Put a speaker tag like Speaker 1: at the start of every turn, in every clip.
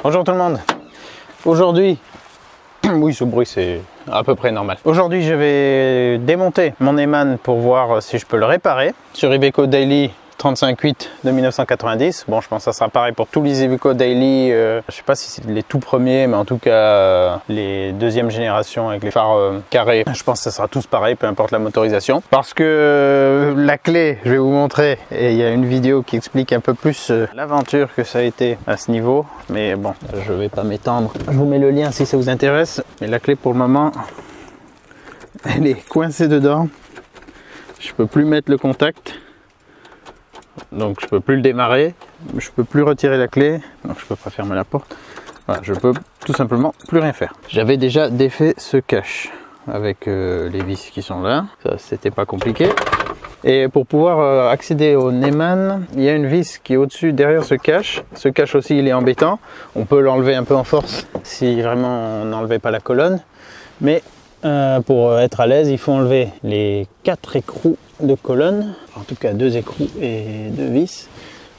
Speaker 1: Bonjour tout le monde. Aujourd'hui, oui ce bruit c'est à peu près normal. Aujourd'hui je vais démonter mon Eman pour voir si je peux le réparer sur Iveco Daily 35.8 de 1990. Bon, je pense que ça sera pareil pour tous les Iveco Daily. Je sais pas si c'est les tout premiers, mais en tout cas les deuxième génération avec les phares carrés. Je pense que ça sera tous pareil, peu importe la motorisation. Parce que la clé, je vais vous montrer, et il y a une vidéo qui explique un peu plus l'aventure que ça a été à ce niveau. Mais bon, je vais pas m'étendre. Je vous mets le lien si ça vous intéresse. Mais la clé pour le moment, elle est coincée dedans. Je peux plus mettre le contact. Donc je peux plus le démarrer, je peux plus retirer la clé, donc je peux pas fermer la porte. Voilà, je peux tout simplement plus rien faire. J'avais déjà défait ce cache avec les vis qui sont là, ça c'était pas compliqué. Et pour pouvoir accéder au Eman, il y a une vis qui est au-dessus derrière ce cache. Ce cache aussi il est embêtant, on peut l'enlever un peu en force si vraiment on n'enlevait pas la colonne. Mais pour être à l'aise, il faut enlever les 4 écrous de colonne, en tout cas 2 écrous et 2 vis,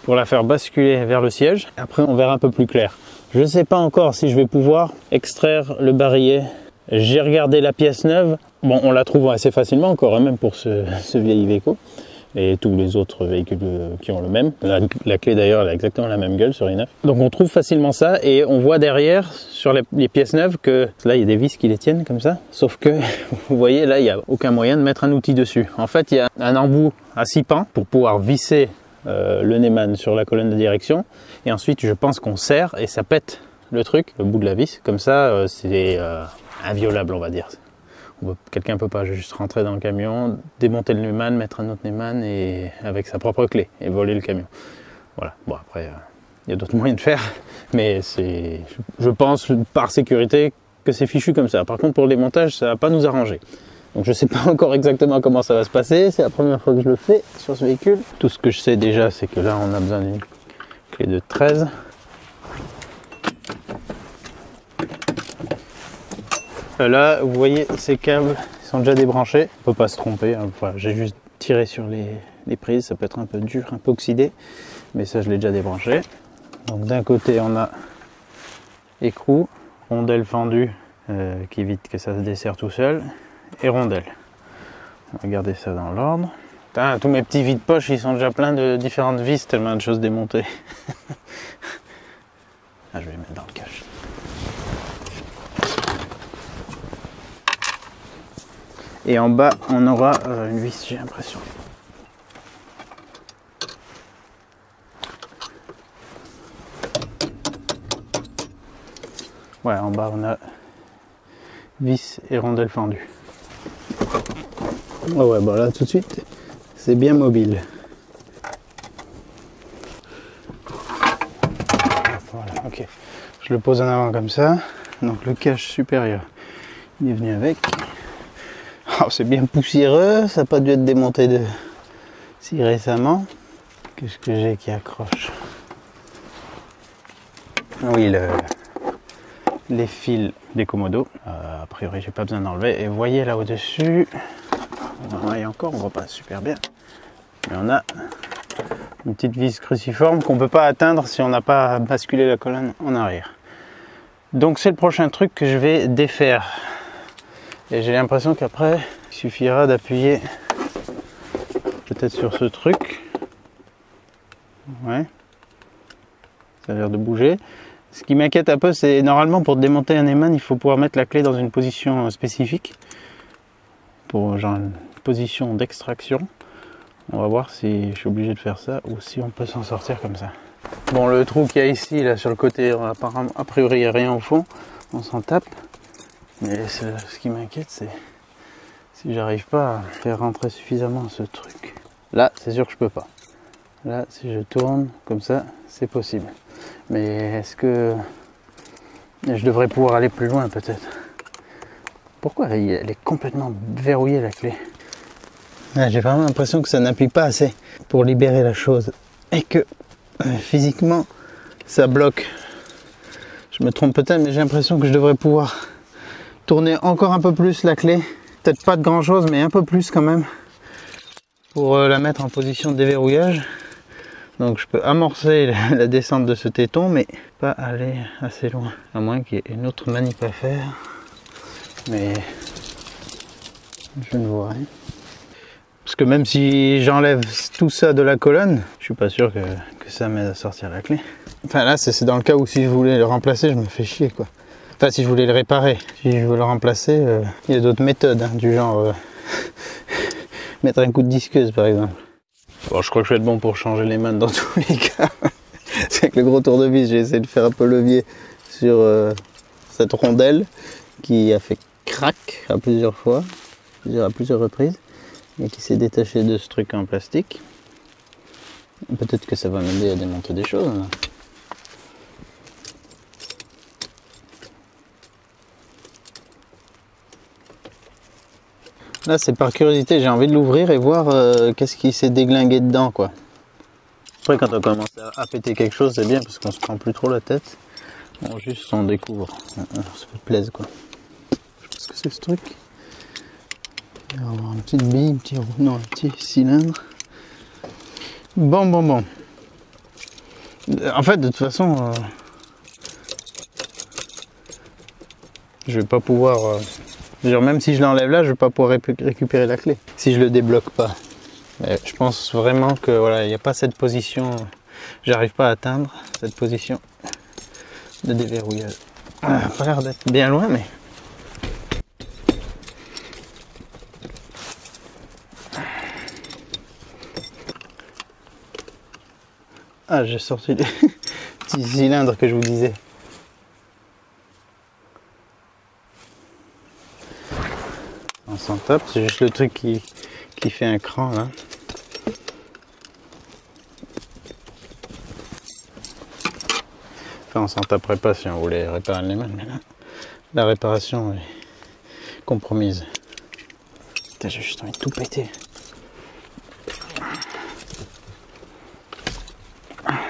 Speaker 1: pour la faire basculer vers le siège. Après on verra un peu plus clair. Je ne sais pas encore si je vais pouvoir extraire le barillet. J'ai regardé la pièce neuve, bon on la trouve assez facilement encore, hein, même pour ce vieil Iveco et tous les autres véhicules qui ont le même. La clé d'ailleurs elle a exactement la même gueule sur les neufs. Donc on trouve facilement ça et on voit derrière sur les pièces neuves que là il y a des vis qui les tiennent comme ça. Sauf que vous voyez là il n'y a aucun moyen de mettre un outil dessus. En fait il y a un embout à 6 pans pour pouvoir visser le Eman sur la colonne de direction. Et ensuite je pense qu'on serre et ça pète le truc, le bout de la vis. Comme ça c'est inviolable on va dire. Quelqu'un peut pas juste rentrer dans le camion, démonter le Eman, mettre un autre Eman et avec sa propre clé et voler le camion. Voilà. Bon après, il y a d'autres moyens de faire, mais c'est, je pense par sécurité que c'est fichu comme ça. Par contre pour le démontage, ça va pas nous arranger. Donc je sais pas encore exactement comment ça va se passer. C'est la première fois que je le fais sur ce véhicule. Tout ce que je sais déjà, c'est que là on a besoin d'une clé de 13. Là, vous voyez, ces câbles sont déjà débranchés. On peut pas se tromper. Hein. Enfin, j'ai juste tiré sur les prises. Ça peut être un peu dur, un peu oxydé. Mais ça, je l'ai déjà débranché. Donc d'un côté, on a écrou, rondelle fendue qui évite que ça se desserre tout seul. Et rondelle. On va garder ça dans l'ordre. Tous mes petits vides-poches, ils sont déjà pleins de différentes vis, tellement de choses démontées. Ah, je vais les mettre dans le cache. Et en bas, on aura une vis, j'ai l'impression. Ouais, en bas, on a vis et rondelle fendue. Oh ouais, bon là, tout de suite, c'est bien mobile. Voilà, ok. Je le pose en avant comme ça. Donc le cache supérieur, il est venu avec. Oh, c'est bien poussiéreux, ça n'a pas dû être démonté si récemment. Qu'est-ce que j'ai qui accroche? Oui, les fils des commodos. A priori, j'ai pas besoin d'enlever. Et vous voyez là au-dessus, et encore, on voit pas super bien. Mais on a une petite vis cruciforme qu'on peut pas atteindre si on n'a pas basculé la colonne en arrière. Donc c'est le prochain truc que je vais défaire. Et j'ai l'impression qu'après, il suffira d'appuyer peut-être sur ce truc. Ouais. Ça a l'air de bouger. Ce qui m'inquiète un peu, c'est normalement pour démonter un Eman, il faut pouvoir mettre la clé dans une position spécifique. Pour genre une position d'extraction. On va voir si je suis obligé de faire ça ou si on peut s'en sortir comme ça. Bon, le trou qu'il y a ici, là sur le côté, apparemment, a priori, il n'y a rien au fond. On s'en tape. Mais ce qui m'inquiète, c'est si j'arrive pas à faire rentrer suffisamment ce truc. Là, c'est sûr que je peux pas. Là, si je tourne comme ça, c'est possible. Mais est-ce que je devrais pouvoir aller plus loin peut-être? Pourquoi elle est complètement verrouillée la clé? J'ai vraiment l'impression que ça n'appuie pas assez pour libérer la chose. Et que physiquement, ça bloque. Je me trompe peut-être, mais j'ai l'impression que je devrais pouvoir tourner encore un peu plus la clé, peut-être pas de grand chose mais un peu plus quand même pour la mettre en position de déverrouillage Donc je peux amorcer la descente de ce téton, mais pas aller assez loin. À moins qu'il y ait une autre manip à faire. Mais je ne vois rien. Parce que même si j'enlève tout ça de la colonne, je suis pas sûr que ça m'aide à sortir la clé. Enfin là, c'est dans le cas où si je voulais le remplacer, je me fais chier quoi. Enfin, si je voulais le réparer. Si je veux le remplacer, il y a d'autres méthodes, hein, du genre mettre un coup de disqueuse par exemple. Bon, je crois que je vais être bon pour changer les mains dans tous les cas. C'est avec le gros tournevis, j'ai essayé de faire un peu levier sur cette rondelle qui a fait crack à plusieurs fois, à plusieurs reprises, et qui s'est détaché de ce truc en plastique. Peut-être que ça va m'aider à démonter des choses. Là. Là, c'est par curiosité, j'ai envie de l'ouvrir et voir qu'est-ce qui s'est déglingué dedans, quoi. Après, quand on commence à péter quelque chose, c'est bien parce qu'on se prend plus trop la tête. Bon, juste on découvre. Ça fait plaisir, quoi. Je sais pas ce que c'est ce truc. Il va y avoir une petite bille, un petit cylindre. Bon. En fait, de toute façon, je vais pas pouvoir... Genre, même si je l'enlève là, je vais pas pouvoir récupérer la clé si je le débloque pas. Mais je pense vraiment que voilà, il n'y a pas cette position, j'arrive pas à atteindre cette position de déverrouillage. Ah, pas l'air d'être bien loin, mais ah, j'ai sorti les petits cylindres que je vous disais. On s'en tape, c'est juste le truc qui fait un cran là. Enfin, on s'en taperait pas si on voulait réparer les mains, mais là, la réparation est compromise. Putain, j'ai juste envie de tout péter.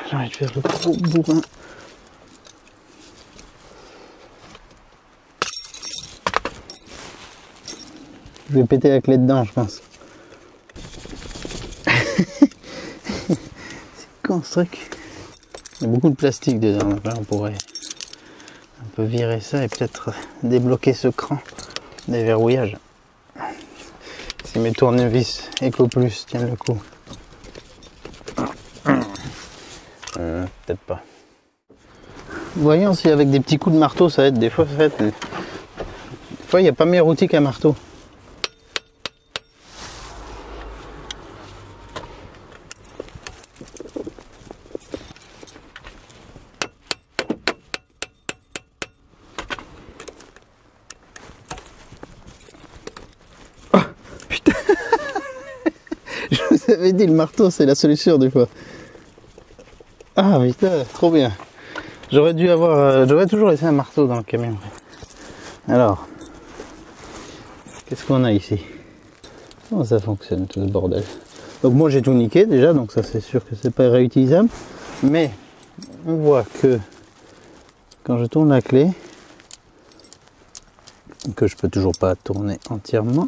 Speaker 1: J'ai envie de faire le gros bourrin. Je vais péter la clé dedans, je pense. C'est con ce truc. Il y a beaucoup de plastique dedans, donc là on pourrait un peu virer ça et peut-être débloquer ce cran déverrouillage. Si mes tournevis EcoPlus tiennent le coup. Peut-être pas. Voyons si avec des petits coups de marteau ça aide. Des fois, il n'y a pas meilleur outil qu'un marteau. Je vous avais dit, le marteau c'est la solution des fois. Ah putain, trop bien. J'aurais toujours laissé un marteau dans le camion. Alors, qu'est-ce qu'on a ici? Comment ça fonctionne tout ce bordel? Donc moi j'ai tout niqué déjà, donc ça c'est sûr que c'est pas réutilisable. Mais on voit que quand je tourne la clé, que je peux toujours pas tourner entièrement.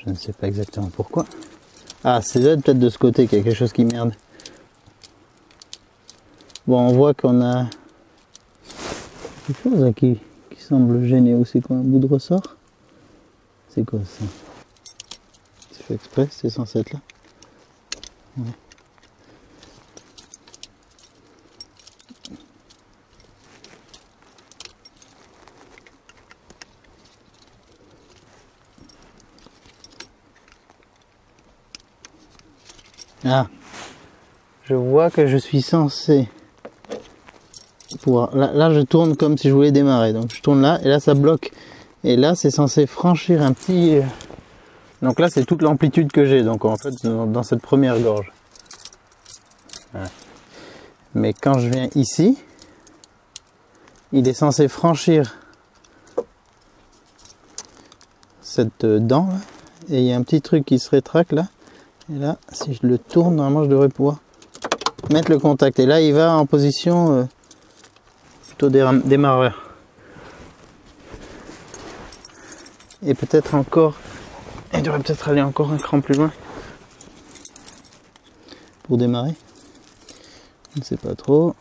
Speaker 1: Je ne sais pas exactement pourquoi. Ah, c'est peut-être de ce côté qu'il y a quelque chose qui merde. Bon, on voit qu'on a quelque chose là qui semble gêner. Ou c'est quoi, un bout de ressort? C'est quoi ça? C'est fait exprès, c'est censé être là. Ouais. Ah, je vois que je suis censé pouvoir... Là, je tourne comme si je voulais démarrer. Donc je tourne là et là ça bloque. Et là c'est censé franchir un petit... Donc là c'est toute l'amplitude que j'ai. Donc en fait dans cette première gorge. Ouais. Mais quand je viens ici, il est censé franchir cette dent là. Et il y a un petit truc qui se rétracte là. Et là, si je le tourne, normalement je devrais pouvoir mettre le contact. Et là, il va en position plutôt démarreur. Et peut-être encore, il devrait peut-être aller encore un cran plus loin. pour démarrer. Je ne sais pas trop.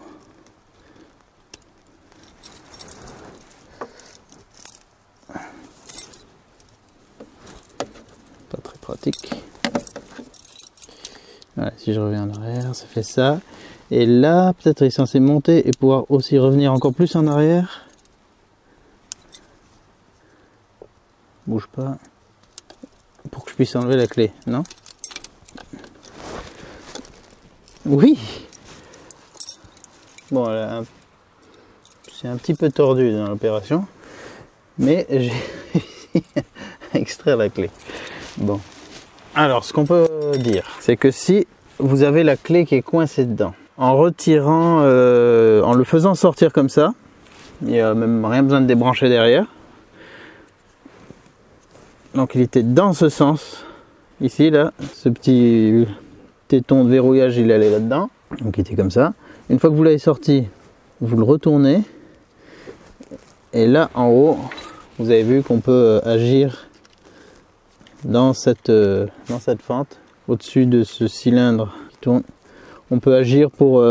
Speaker 1: Pas très pratique. Voilà, si je reviens en arrière, ça fait ça. Et là, peut-être il est censé monter et pouvoir aussi revenir encore plus en arrière. Bouge pas. Pour que je puisse enlever la clé, non? Oui! Bon, c'est un petit peu tordu dans l'opération, mais j'ai réussi à extraire la clé. Bon. Alors, ce qu'on peut dire, c'est que si vous avez la clé qui est coincée dedans, en retirant, en le faisant sortir comme ça, il n'y a même rien besoin de débrancher derrière. Donc il était dans ce sens, ici, là, ce petit téton de verrouillage, il allait là-dedans. Donc il était comme ça. Une fois que vous l'avez sorti, vous le retournez. Et là, en haut, vous avez vu qu'on peut agir dans cette fente, au-dessus de ce cylindre qui tourne. On peut agir pour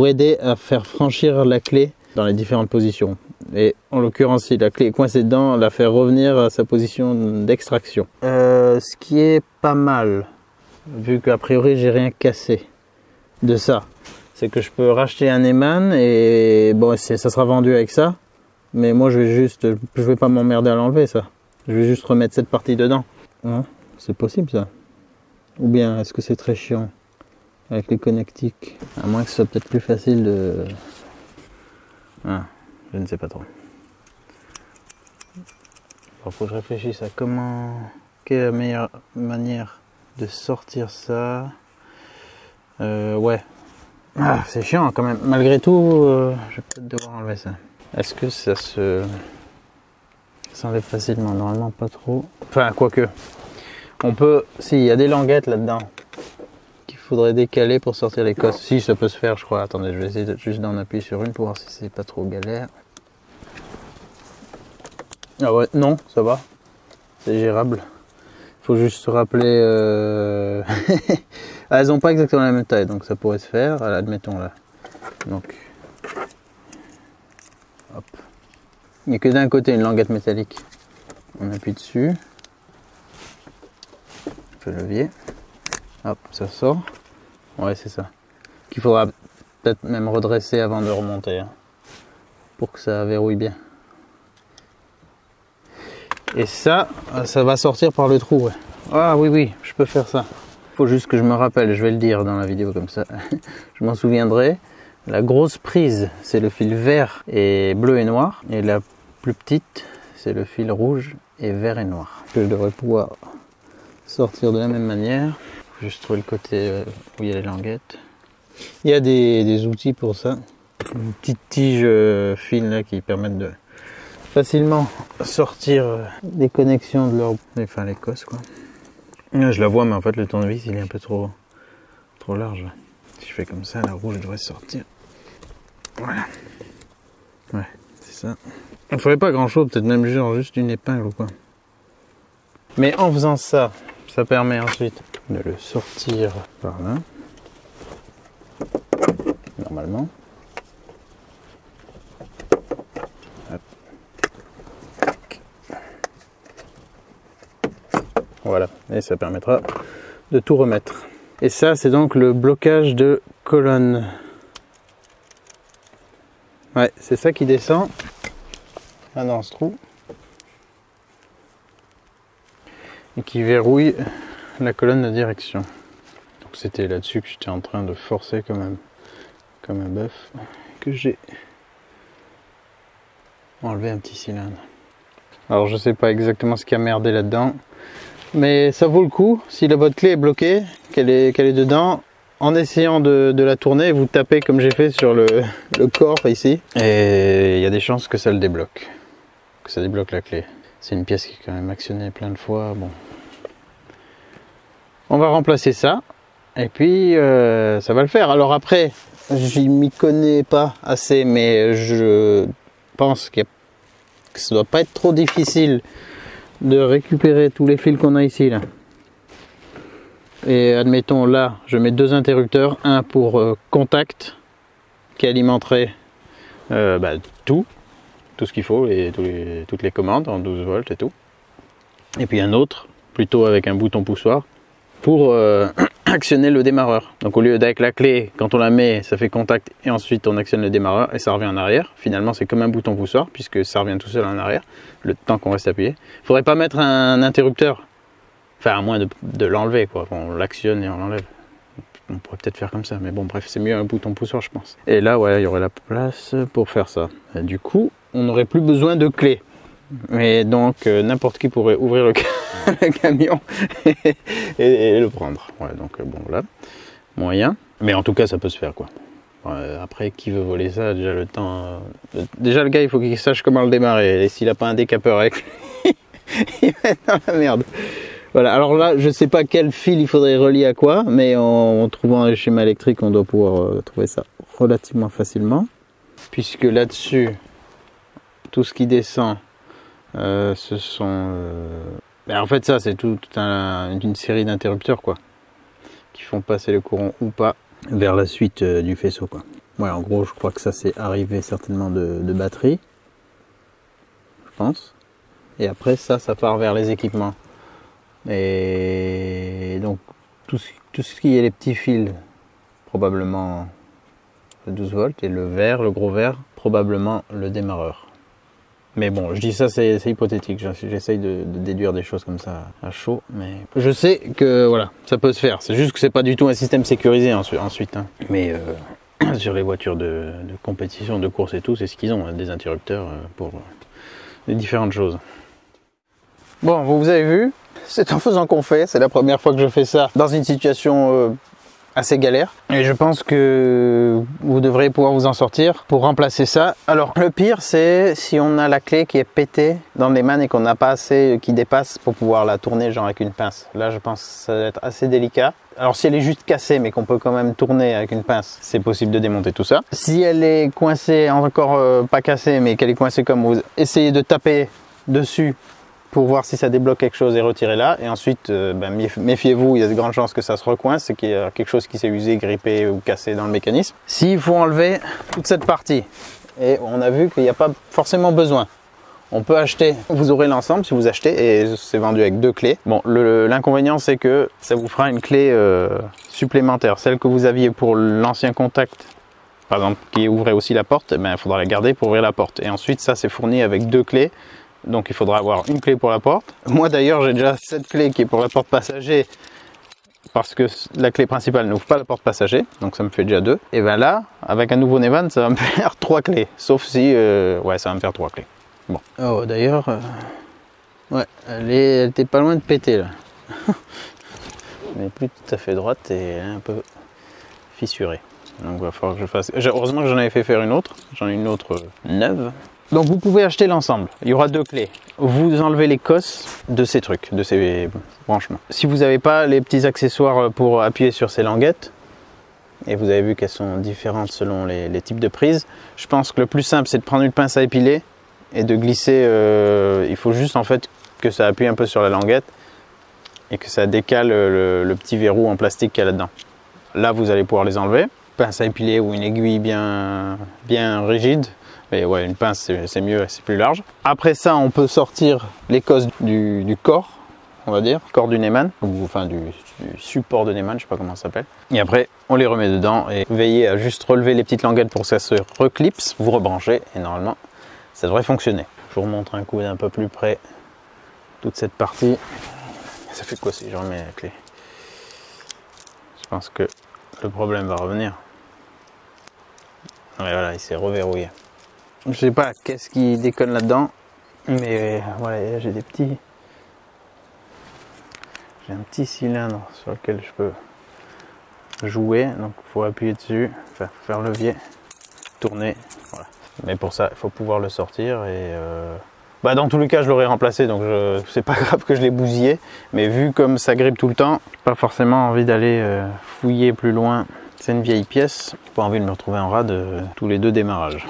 Speaker 1: aider à faire franchir la clé dans les différentes positions. Et en l'occurrence, si la clé est coincée dedans, la faire revenir à sa position d'extraction. Ce qui est pas mal, vu qu'a priori j'ai rien cassé de ça, c'est que je peux racheter un Eman et bon, ça sera vendu avec ça. Mais moi je vais pas m'emmerder à l'enlever ça. Je vais juste remettre cette partie dedans. Hein, c'est possible ça. Ou bien est-ce que c'est très chiant avec les connectiques? À moins que ce soit peut-être plus facile de... Ah, je ne sais pas trop. Il faut que je réfléchisse à quelle est la meilleure manière de sortir ça. Ouais. Ah, c'est chiant quand même. Malgré tout, je vais peut-être devoir enlever ça. Est-ce que ça s'enlève facilement? Normalement pas trop. Enfin, quoique. On peut... Si, il y a des languettes là-dedans qu'il faudrait décaler pour sortir les cosses. Si, ça peut se faire, je crois. Attendez, je vais essayer juste d'en appuyer sur une pour voir si c'est pas trop galère. Ah ouais, non, ça va. C'est gérable. Il faut juste se rappeler... Elles n'ont pas exactement la même taille, donc ça pourrait se faire. Admettons là. Donc... Hop. Il n'y a que d'un côté une languette métallique. On appuie dessus. Le levier. Hop, ça sort. Ouais, c'est ça. Qu'il faudra peut-être même redresser avant de remonter. Hein, pour que ça verrouille bien. Et ça va sortir par le trou. Ouais. Ah oui, oui, je peux faire ça. Faut juste que je me rappelle, je vais le dire dans la vidéo comme ça. Je m'en souviendrai. La grosse prise, c'est le fil vert et bleu et noir. Et la plus petite, c'est le fil rouge et vert et noir. Que je devrais pouvoir sortir de la même manière. Juste trouver le côté où il y a les languettes. Il y a des outils pour ça. Une petite tige fine là qui permettent de facilement sortir des connexions de leur... Enfin les cosses quoi. Là, je la vois mais en fait le tournevis il est un peu trop large. Si je fais comme ça, la rouge devrait sortir. Voilà. Ouais, c'est ça. Il ne faudrait pas grand chose, peut-être même juste une épingle ou quoi. Mais en faisant ça, ça permet ensuite de le sortir par là. Normalement. Hop. Voilà, et ça permettra de tout remettre. Et ça, c'est donc le blocage de colonne. Ouais, c'est ça qui descend là dans ce trou. Et qui verrouille la colonne de direction. Donc c'était là-dessus que j'étais en train de forcer comme un bœuf. Que j'ai enlevé un petit cylindre. Alors je sais pas exactement ce qui a merdé là-dedans. Mais ça vaut le coup, si votre clé est bloquée, qu'elle est dedans, en essayant de la tourner, vous tapez comme j'ai fait sur le corps ici, et il y a des chances que ça le débloque, que ça débloque la clé. C'est une pièce qui est quand même actionnée plein de fois, bon. On va remplacer ça, et puis ça va le faire. Alors après, je m'y connais pas assez, mais je pense que ça doit pas être trop difficile de récupérer tous les fils qu'on a ici là. Et admettons là, je mets 2 interrupteurs, un pour contact qui alimenterait tout ce qu'il faut, toutes les commandes en 12 volts et tout. Et puis un autre, plutôt avec un bouton poussoir, pour actionner le démarreur. Donc au lieu d'avec la clé, quand on la met, ça fait contact et ensuite on actionne le démarreur et ça revient en arrière. Finalement c'est comme un bouton poussoir puisque ça revient tout seul en arrière, le temps qu'on reste appuyé. Il faudrait pas mettre un interrupteur, enfin à moins de l'enlever quoi, on l'actionne et on l'enlève. On pourrait peut-être faire comme ça, mais bon bref, c'est mieux un bouton poussoir je pense. Et là ouais, il y aurait la place pour faire ça. Et du coup, on n'aurait plus besoin de clé. Et donc n'importe qui pourrait ouvrir le camion et le prendre. Ouais, donc bon là, moyen. Mais en tout cas ça peut se faire quoi. Après qui veut voler ça, déjà le temps. Déjà le gars il faut qu'il sache comment le démarrer. Et s'il n'a pas un décapeur avec lui, il va être dans la merde. Voilà, alors là je sais pas quel fil il faudrait relier à quoi, mais en trouvant un schéma électrique on doit pouvoir trouver ça relativement facilement. Puisque là-dessus, tout ce qui descend, ce sont en fait ça c'est toute une série d'interrupteurs quoi qui font passer le courant ou pas vers la suite du faisceau quoi. Ouais, en gros je crois que ça c'est arrivé certainement de batterie, je pense, et après ça part vers les équipements. Et donc tout ce qui est les petits fils, probablement le 12 volts, et le gros vert, probablement le démarreur. Mais bon, je dis ça, c'est hypothétique. J'essaye de déduire des choses comme ça à chaud, mais je sais que voilà, ça peut se faire. C'est juste que c'est pas du tout un système sécurisé ensuite. Hein. Mais sur les voitures de compétition, de course et tout, c'est ce qu'ils ont, des interrupteurs pour les différentes choses. Bon, vous avez vu, c'est en faisant qu'on fait. C'est la première fois que je fais ça dans une situation assez galère, et je pense que vous devrez pouvoir vous en sortir pour remplacer ça. Alors le pire c'est si on a la clé qui est pétée dans les mannes et qu'on n'a pas assez qui dépasse pour pouvoir la tourner genre avec une pince. Là je pense que ça va être assez délicat. Alors si elle est juste cassée mais qu'on peut quand même tourner avec une pince, c'est possible de démonter tout ça. Si elle est coincée, encore pas cassée mais qu'elle est coincée comme vous, essayez de taper dessus pour voir si ça débloque quelque chose et retirer là. Et ensuite, méfiez-vous, il y a de grandes chances que ça se recoince, c'est qu'il y a quelque chose qui s'est usé, grippé ou cassé dans le mécanisme. S'il faut enlever toute cette partie, et on a vu qu'il n'y a pas forcément besoin. On peut acheter, vous aurez l'ensemble si vous achetez, et c'est vendu avec 2 clés. Bon, l'inconvénient c'est que ça vous fera une clé supplémentaire. Celle que vous aviez pour l'ancien contact, par exemple, qui ouvrait aussi la porte, il faudra la garder pour ouvrir la porte. Et ensuite, ça c'est fourni avec 2 clés. Donc il faudra avoir une clé pour la porte. Moi d'ailleurs j'ai déjà cette clé qui est pour la porte passager, parce que la clé principale n'ouvre pas la porte passager, donc ça me fait déjà 2. Et ben là, avec un nouveau Nevan, ça va me faire 3 clés. Sauf si, ouais, ça va me faire 3 clés. Bon. Oh d'ailleurs, ouais, elle était pas loin de péter là. Elle n'est plus tout à fait droite et un peu fissurée. Donc il va falloir que je fasse. Heureusement que j'en avais fait faire une autre. J'en ai une autre neuve. Donc vous pouvez acheter l'ensemble, il y aura 2 clés. Vous enlevez les cosses de ces trucs, de ces branchements. Si vous n'avez pas les petits accessoires pour appuyer sur ces languettes, et vous avez vu qu'elles sont différentes selon les types de prises, je pense que le plus simple c'est de prendre une pince à épiler et de glisser, il faut juste en fait que ça appuie un peu sur la languette et que ça décale le petit verrou en plastique qu'il y a là-dedans. Là vous allez pouvoir les enlever, pince à épiler ou une aiguille bien rigide. Mais ouais, une pince c'est mieux, c'est plus large. Après ça, on peut sortir les cosses du corps, on va dire, corps du Neman, ou enfin du support de Neman, je sais pas comment ça s'appelle. Et après, on les remet dedans et veillez à juste relever les petites languettes pour que ça se reclipse. Vous rebranchez et normalement, ça devrait fonctionner. Je vous remontre un coup d'un peu plus près toute cette partie. Ça fait quoi si je remets la clé? Je pense que le problème va revenir. Ouais, voilà, il s'est reverrouillé. Je sais pas qu'est-ce qui déconne là-dedans, mais voilà, j'ai un petit cylindre sur lequel je peux jouer, donc il faut appuyer dessus, faire levier, tourner, voilà. Mais pour ça, il faut pouvoir le sortir et dans tous les cas, je l'aurais remplacé, donc c'est pas grave que je l'ai bousillé, mais vu comme ça grippe tout le temps, j'ai pas forcément envie d'aller fouiller plus loin. C'est une vieille pièce, j'ai pas envie de me retrouver en rade tous les 2 démarrages.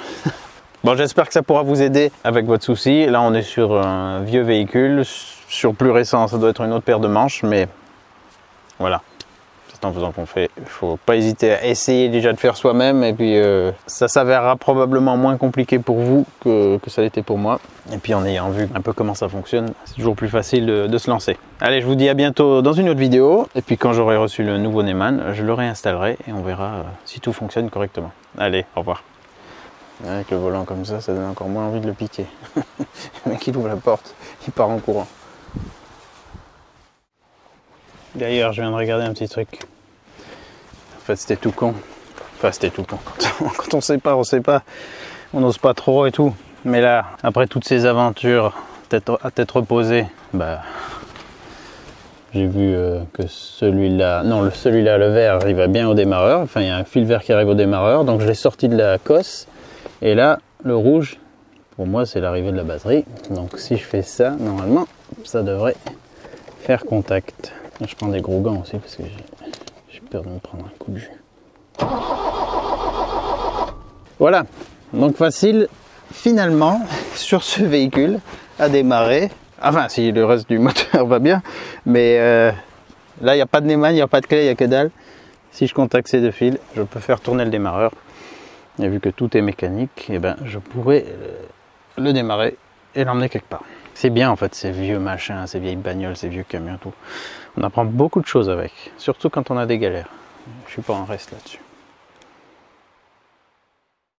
Speaker 1: Bon, j'espère que ça pourra vous aider avec votre souci. Là, on est sur un vieux véhicule. Sur plus récent, ça doit être une autre paire de manches, mais voilà. en faisant qu'on fait. Il faut pas hésiter à essayer déjà de faire soi-même et puis ça s'avérera probablement moins compliqué pour vous que ça l'était pour moi. Et puis en ayant vu un peu comment ça fonctionne, c'est toujours plus facile de se lancer. Allez, je vous dis à bientôt dans une autre vidéo. Et puis quand j'aurai reçu le nouveau Neyman, je le réinstallerai et on verra si tout fonctionne correctement. Allez, au revoir. Avec le volant comme ça donne encore moins envie de le piquer. Le mec il ouvre la porte, il part en courant. D'ailleurs, je viens de regarder un petit truc. En fait, c'était tout con. Enfin, c'était tout con. Quand on sait pas, on sait pas. On n'ose pas trop et tout. Mais là, après toutes ces aventures à tête reposée, bah, j'ai vu que celui-là, non, celui-là, le vert, il va bien au démarreur. Enfin, il y a un fil vert qui arrive au démarreur. Donc, je l'ai sorti de la cosse. Et là, le rouge, pour moi, c'est l'arrivée de la batterie. Donc, si je fais ça, normalement, ça devrait faire contact. Je prends des gros gants aussi parce que j'ai peur de me prendre un coup de jus. Voilà, donc facile finalement sur ce véhicule à démarrer. Enfin, si le reste du moteur va bien, mais là il n'y a pas de Neyman, il n'y a pas de clé, il n'y a que dalle. Si je contacte ces deux fils, je peux faire tourner le démarreur. Et vu que tout est mécanique, et ben, je pourrais le démarrer et l'emmener quelque part. C'est bien en fait ces vieux machins, ces vieilles bagnoles, ces vieux camions, tout. On apprend beaucoup de choses avec, surtout quand on a des galères. Je suis pas en reste là-dessus.